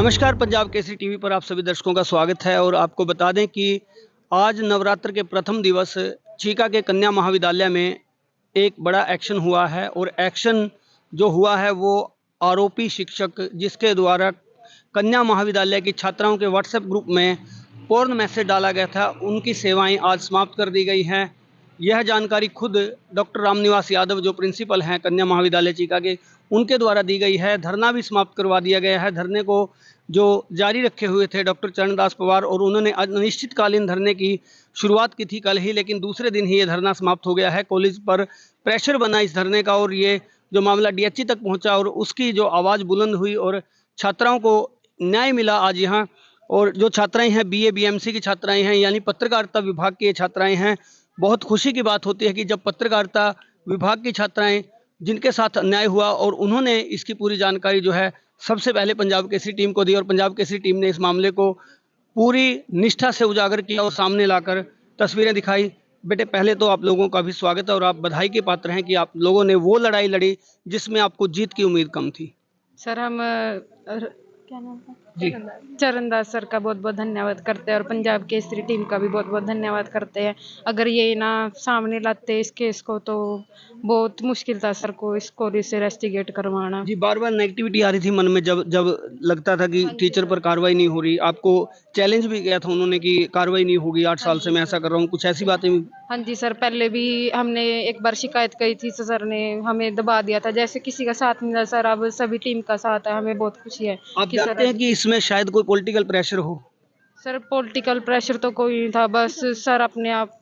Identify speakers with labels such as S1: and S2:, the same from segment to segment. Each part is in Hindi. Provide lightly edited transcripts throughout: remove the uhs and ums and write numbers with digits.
S1: नमस्कार, पंजाब केसरी टीवी पर आप सभी दर्शकों का स्वागत है। और आपको बता दें कि आज नवरात्र के प्रथम दिवस चीका के कन्या महाविद्यालय में एक बड़ा एक्शन हुआ है। और एक्शन जो हुआ है वो आरोपी शिक्षक जिसके द्वारा कन्या महाविद्यालय की छात्राओं के व्हाट्सएप ग्रुप में पोर्न मैसेज डाला गया था, उनकी सेवाएं आज समाप्त कर दी गई हैं। यह जानकारी खुद डॉक्टर रामनिवास यादव जो प्रिंसिपल हैं कन्या महाविद्यालय चीका के, उनके द्वारा दी गई है। धरना भी समाप्त करवा दिया गया है। धरने को जो जारी रखे हुए थे डॉक्टर चरणदास पवार, और उन्होंने अनिश्चितकालीन धरने की शुरुआत की थी कल ही, लेकिन दूसरे दिन ही ये धरना समाप्त हो गया है। कॉलेज पर प्रेशर बना इस धरने का और ये जो मामला डीएचई तक पहुंचा और उसकी जो आवाज़ बुलंद हुई और छात्राओं को न्याय मिला आज यहाँ। और जो छात्राएं हैं बीए बीएमसी की छात्राएं हैं, यानी पत्रकारिता विभाग की छात्राएं हैं। बहुत खुशी की बात होती है कि जब पत्रकारिता विभाग की छात्राएं जिनके साथ अन्याय हुआ और उन्होंने इसकी पूरी जानकारी जो है सबसे पहले पंजाब केसरी टीम को दी, और पंजाब केसरी टीम ने इस मामले को पूरी निष्ठा से उजागर किया और सामने लाकर तस्वीरें दिखाई। बेटे, पहले तो आप लोगों का भी स्वागत है और आप बधाई के पात्र हैं कि आप लोगों ने वो लड़ाई लड़ी जिसमें आपको जीत की उम्मीद कम थी।
S2: सर, हम क्या नाम था जी, चरणदास सर का बहुत बहुत धन्यवाद करते हैं और पंजाब केसरी टीम का भी बहुत बहुत धन्यवाद करते हैं। अगर ये ना सामने लाते इस केस को तो बहुत मुश्किल था सर को इस कॉलेज से रेस्टिगेट करवाना।
S1: जी, बार बार नेगेटिविटी आ रही थी मन में, जब जब लगता था कि टीचर पर कार्रवाई नहीं हो रही। आपको चैलेंज भी किया था उन्होंने कि कार्रवाई नहीं होगी, 8 साल से मैं ऐसा कर रहा हूँ, कुछ ऐसी बातें भी।
S2: हाँ जी सर, पहले भी हमने एक बार शिकायत की थी तो सर ने हमें दबा दिया था। जैसे किसी का साथ मिला सर, अब सभी टीम का साथ है, हमें बहुत खुशी है।
S1: आप जानते हैं कि इसमें शायद कोई पॉलिटिकल प्रेशर हो?
S2: सर, पॉलिटिकल प्रेशर तो कोई नहीं था, बस सर अपने आप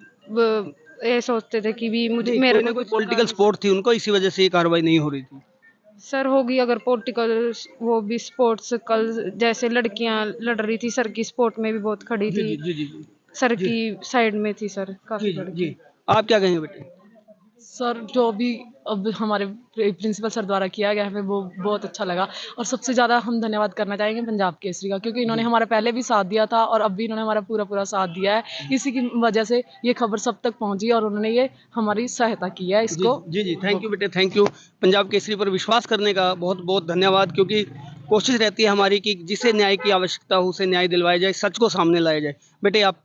S2: ये सोचते थे कि भी मुझे मेरे को
S1: कोई पॉलिटिकल सपोर्ट थी उनको, इसी वजह से ये कार्रवाई नहीं हो रही थी।
S2: सर होगी अगर पॉलिटिकल, वो भी स्पोर्ट्स कल जैसे लड़कियां लड़ रही थी सर की सपोर्ट में भी बहुत खड़ी थी।
S1: जी जी जी जी
S2: सर की साइड में थी सर काफी
S1: जी
S2: लड़की।
S1: जी। आप क्या कहेंगे बेटे?
S3: सर, जो भी अब हमारे प्रिंसिपल सर द्वारा किया गया हमें वो बहुत अच्छा लगा। और सबसे ज़्यादा हम धन्यवाद करना चाहेंगे पंजाब केसरी का, क्योंकि इन्होंने हमारा पहले भी साथ दिया था और अब भी इन्होंने हमारा पूरा पूरा साथ दिया है। इसी की वजह से ये खबर सब तक पहुंची और उन्होंने ये हमारी सहायता की है इसको।
S1: जी जी, थैंक यू बेटे, थैंक यू। पंजाब केसरी पर विश्वास करने का बहुत बहुत धन्यवाद, क्योंकि कोशिश रहती है हमारी कि जिसे न्याय की आवश्यकता हो उसे न्याय दिलवाया जाए, सच को सामने लाया जाए। बेटे आप?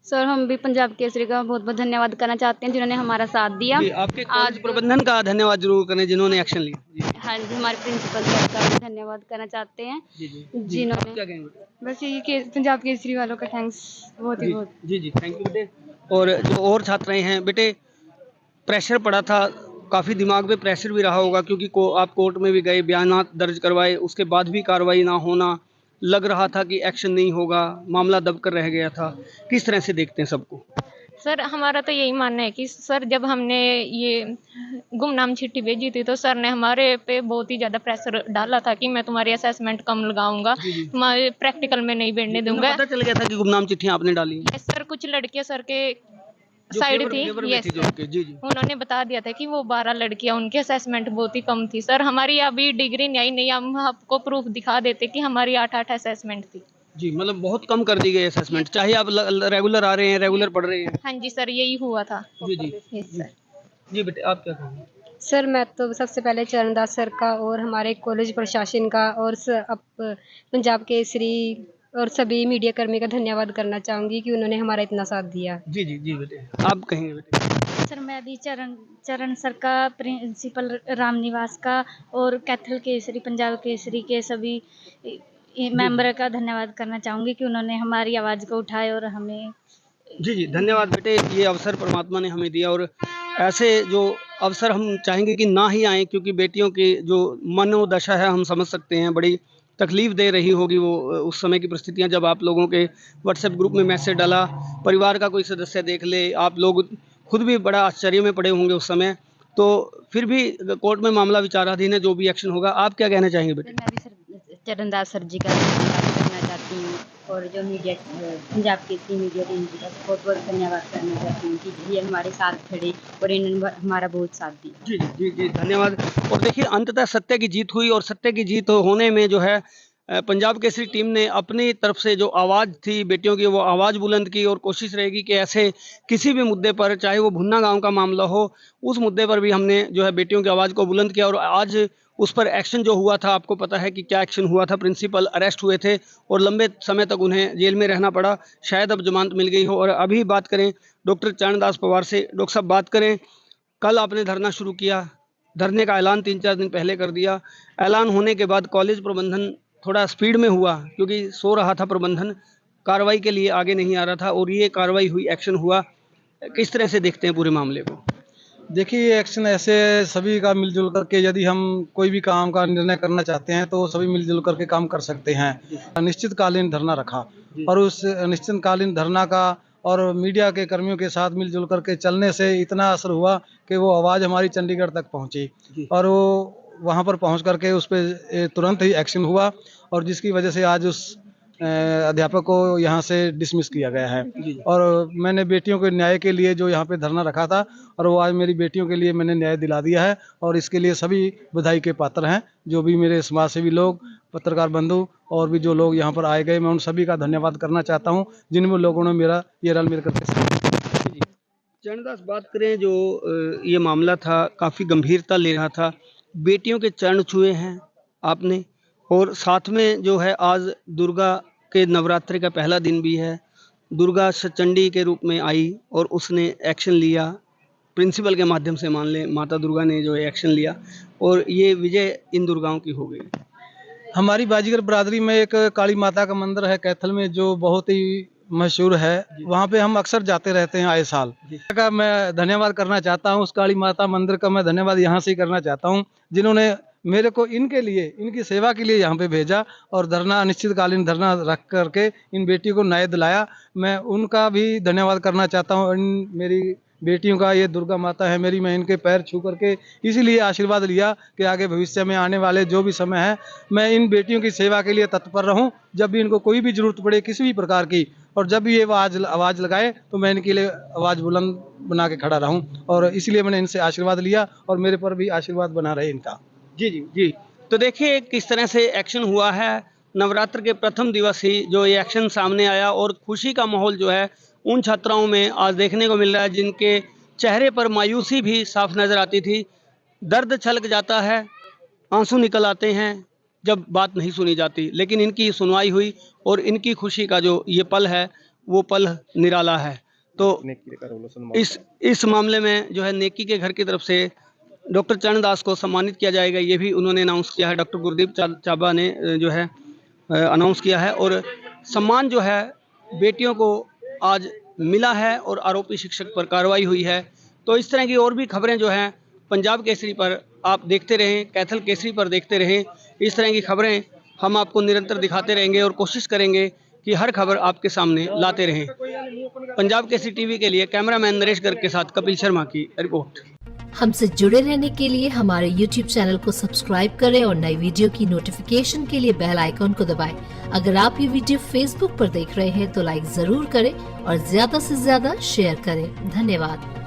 S4: सर, हम भी पंजाब केसरी का बहुत बहुत धन्यवाद करना चाहते हैं जिन्होंने हमारा साथ दिया।
S1: जी, आपके कॉलेज प्रबंधन का धन्यवाद जरूर करें जिन्होंने एक्शन लिया। जी
S4: हाँ जी, हमारे प्रिंसिपल सर का भी धन्यवाद करना चाहते हैं
S1: जी जी।
S4: जिन्होंने
S1: क्या कहेंगे?
S4: बस ये पंजाब केसरी वालों का थैंक्स बहुत ही बहुत।
S1: जी जी, थैंक यू बेटे। और जो और छात्राएं हैं बेटे, प्रेशर पड़ा था काफ़ी, दिमाग पे प्रेशर भी रहा होगा, क्योंकि आप कोर्ट में भी गए, बयानात दर्ज करवाए, उसके बाद भी कार्रवाई ना होना, लग रहा था कि एक्शन नहीं होगा, मामला दबकर रह गया था। किस तरह से देखते हैं सबको?
S5: सर, हमारा तो यही मानना है कि सर जब हमने ये गुमनाम चिट्ठी भेजी थी तो सर ने हमारे पे बहुत ही ज़्यादा प्रेशर डाला था कि मैं तुम्हारी असेसमेंट कम लगाऊंगा, तुम्हारे प्रैक्टिकल में नहीं बैठने दूंगा।
S1: पता चल गया था कि गुमनाम चिट्ठियां आपने डाली हैं?
S5: सर, कुछ लड़कियां सर के साइड थी, यस
S1: जी जी।
S5: उन्होंने बता दिया था कि वो 12 लड़कियां, उनकी असेसमेंट बहुत ही कम थी। सर, हमारी अभी डिग्री नहीं नहीं, हम आपको प्रूफ दिखा देते कि हमारी 8 असेसमेंट थी।
S1: जी, मतलब बहुत कम कर दी गई असेसमेंट, चाहे आप रेगुलर आ रहे हैं, रेगुलर पढ़ रहे हैं।
S5: हाँ जी सर, यही हुआ था।
S1: जी जी
S5: यस सर।
S1: जी बेटे, आप क्या कहेंगे?
S4: सर, मैं तो सबसे पहले चरणदास सर का और हमारे कॉलेज प्रशासन का और पंजाब केसरी और सभी मीडिया कर्मी का धन्यवाद करना चाहूँगी कि उन्होंने हमारा इतना साथ दिया।
S1: जी जी जी बेटे, आप कहेंगे बेटे?
S6: सर, मैं भी चरण सर का, प्रिंसिपल रामनिवास का और कैथल केसरी पंजाब केसरी के सभी मेंबर का धन्यवाद करना चाहूँगी कि उन्होंने हमारी आवाज़ को उठाए और हमें।
S1: जी जी, धन्यवाद बेटे। ये अवसर परमात्मा ने हमें दिया और ऐसे जो अवसर हम चाहेंगे कि ना ही आए, क्योंकि बेटियों की जो मनोदशा है हम समझ सकते हैं, बड़ी तकलीफ दे रही होगी वो उस समय की परिस्थितियां, जब आप लोगों के व्हाट्सएप ग्रुप में मैसेज डाला, परिवार का कोई सदस्य देख ले, आप लोग खुद भी बड़ा आश्चर्य में पड़े होंगे उस समय। तो फिर भी कोर्ट में मामला विचाराधीन है, जो भी एक्शन होगा। आप क्या कहना चाहेंगे बेटे?
S6: मैं भी सर चरणदास सर जी का धन्यवाद करना चाहती हूँ और जो media Punjab Kesari media team ji का बहुत बहुत धन्यवाद करना चाहती हूँ कि ये हमारे साथ खड़े और इन्होंने हमारा बहुत साथ दिया।
S1: जी जी जी, धन्यवाद। और देखिए, अंततः सत्य की जीत हुई और सत्य की जीत होने में जो है पंजाब केसरी टीम ने अपनी तरफ से जो आवाज़ थी बेटियों की, वो आवाज़ बुलंद की और कोशिश रहेगी कि ऐसे किसी भी मुद्दे पर, चाहे वो भुन्ना गांव का मामला हो, उस मुद्दे पर भी हमने जो है बेटियों की आवाज़ को बुलंद किया। और आज उस पर एक्शन जो हुआ था, आपको पता है कि क्या एक्शन हुआ था। प्रिंसिपल अरेस्ट हुए थे और लंबे समय तक उन्हें जेल में रहना पड़ा। शायद अब जमानत मिल गई हो। और अभी बात करें डॉक्टर चरणदास पवार से। डॉक्टर साहब, बात करें, कल आपने धरना शुरू किया, धरने का ऐलान 3-4 दिन पहले कर दिया। ऐलान होने के बाद कॉलेज प्रबंधन थोड़ा स्पीड में हुआ क्योंकि सो रहा था प्रबंधन, कार्रवाई के लिए आगे नहीं आ रहा था और ये कार्रवाई हुई, एक्शन हुआ। किस तरह से देखते हैं पूरे मामले को?
S7: देखिए, ये एक्शन ऐसे सभी का मिलजुल करके, यदि हम कोई भी काम का निर्णय करना चाहते हैं तो सभी मिलजुल करके काम कर सकते हैं। अनिश्चितकालीन धरना रखा और उस अनिश्चितकालीन धरना का और मीडिया के कर्मियों के साथ मिलजुल करके चलने से इतना असर हुआ कि वो आवाज़ हमारी चंडीगढ़ तक पहुंची और वो वहां पर पहुंच करके उस पर तुरंत ही एक्शन हुआ और जिसकी वजह से आज उस अध्यापक को यहाँ से डिसमिस किया गया है। और मैंने बेटियों के न्याय के लिए जो यहाँ पे धरना रखा था और वो आज मेरी बेटियों के लिए मैंने न्याय दिला दिया है और इसके लिए सभी बधाई के पात्र हैं। जो भी मेरे समाज सेवी लोग, पत्रकार बंधु और भी जो लोग यहाँ पर आए गए, मैं उन सभी का धन्यवाद करना चाहता हूँ जिनमें लोगों ने मेरा ये रल मिल करके।
S1: चरणदास, बात करें, जो ये मामला था काफ़ी गंभीरता ले रहा था, बेटियों के चरण छुए हैं आपने और साथ में जो है आज दुर्गा के नवरात्रि का पहला दिन भी है। दुर्गा सचंडी के रूप में आई और उसने एक्शन लिया, प्रिंसिपल के माध्यम से मान लें, माता दुर्गा ने जो है एक्शन लिया और ये विजय इन दुर्गाओं की हो गई।
S7: हमारी बाजीगर बरादरी में एक काली माता का मंदिर है कैथल में जो बहुत ही मशहूर है, वहाँ पे हम अक्सर जाते रहते हैं आए साल। का मैं धन्यवाद करना चाहता हूँ, उस काली माता मंदिर का मैं धन्यवाद यहाँ से ही करना चाहता हूँ जिन्होंने मेरे को इनके लिए, इनकी सेवा के लिए यहाँ पे भेजा और धरना, अनिश्चितकालीन धरना रख करके इन बेटियों को न्याय दिलाया। मैं उनका भी धन्यवाद करना चाहता हूँ। इन मेरी बेटियों का, ये दुर्गा माता है मेरी, मैं इनके पैर छू करके इसीलिए आशीर्वाद लिया कि आगे भविष्य में आने वाले जो भी समय है मैं इन बेटियों की सेवा के लिए तत्पर रहूं। जब भी इनको कोई भी जरूरत पड़े किसी भी प्रकार की और जब भी ये आवाज़ लगाए तो मैं इनके लिए आवाज़ बुलंद बना के खड़ा रहूं और इसलिए मैंने इनसे आशीर्वाद लिया और मेरे पर भी आशीर्वाद बना रहे इनका।
S1: जी। तो देखिए किस तरह से एक्शन हुआ है। नवरात्र के प्रथम दिवस ही जो ये एक्शन सामने आया और खुशी का माहौल जो है उन छात्राओं में आज देखने को मिल रहा है जिनके चेहरे पर मायूसी भी साफ नज़र आती थी। दर्द छलक जाता है, आंसू निकल आते हैं जब बात नहीं सुनी जाती, लेकिन इनकी सुनवाई हुई और इनकी खुशी का जो ये पल है वो पल निराला है। तो इस मामले में जो है नेकी के घर की तरफ से डॉक्टर चरणदास को सम्मानित किया जाएगा, ये भी उन्होंने अनाउंस किया है। डॉक्टर गुरदीप चाबा ने जो है अनाउंस किया है और सम्मान जो है बेटियों को आज मिला है और आरोपी शिक्षक पर कार्रवाई हुई है। तो इस तरह की और भी खबरें जो हैं पंजाब केसरी पर आप देखते रहें, कैथल केसरी पर देखते रहें। इस तरह की खबरें हम आपको निरंतर दिखाते रहेंगे और कोशिश करेंगे कि हर खबर आपके सामने लाते रहें। पंजाब केसरी टीवी के लिए कैमरामैन नरेश गर्ग के साथ कपिल शर्मा की रिपोर्ट।
S8: हमसे जुड़े रहने के लिए हमारे YouTube चैनल को सब्सक्राइब करें और नई वीडियो की नोटिफिकेशन के लिए बेल आइकॉन को दबाएं। अगर आप ये वीडियो Facebook पर देख रहे हैं तो लाइक जरूर करें और ज्यादा से ज्यादा शेयर करें। धन्यवाद।